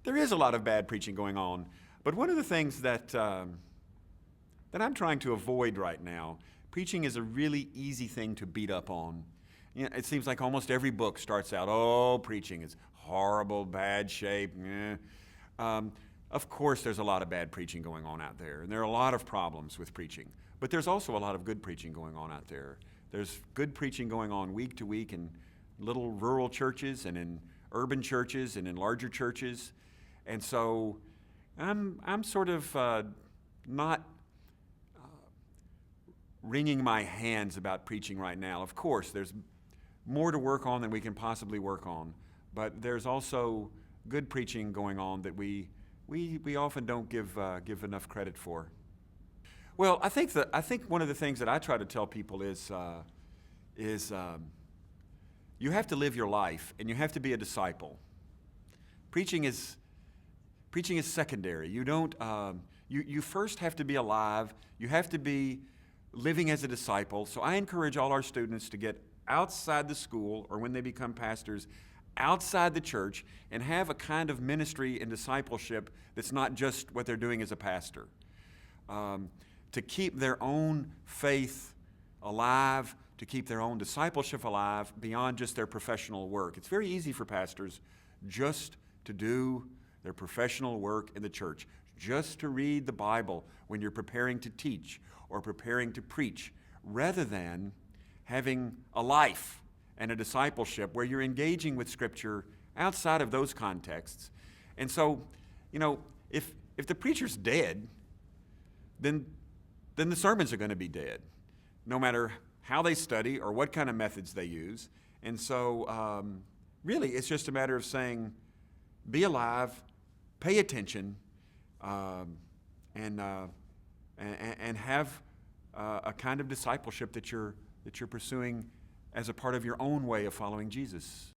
There is a lot of bad preaching going on, but one of the things that I'm trying to avoid right now, preaching is a really easy thing to beat up on. You know, it seems like almost every book starts out, oh, preaching is horrible, bad shape. Of course, there's a lot of bad preaching going on out there, and there are a lot of problems with preaching. But there's also a lot of good preaching going on out there. There's good preaching going on week to week in little rural churches and in urban churches and in larger churches. And so I'm sort of not wringing my hands about preaching right now. Of course, there's more to work on than we can possibly work on. But there's also good preaching going on that we often don't give enough credit for. Well, I think one of the things that I try to tell people is you have to live your life and you have to be a disciple. Preaching is secondary. You don't. You first have to be alive. You have to be living as a disciple. So I encourage all our students to get outside the school, or when they become pastors, outside the church, and have a kind of ministry and discipleship that's not just what they're doing as a pastor. To keep their own faith alive, to keep their own discipleship alive beyond just their professional work. It's very easy for pastors just to do their professional work in the church, just to read the Bible when you're preparing to teach or preparing to preach, rather than having a life and a discipleship where you're engaging with Scripture outside of those contexts. And so, you know, if the preacher's dead, then the sermons are going to be dead, no matter how they study or what kind of methods they use. And so, really, it's just a matter of saying, be alive, pay attention, and have a kind of discipleship that you're pursuing as a part of your own way of following Jesus.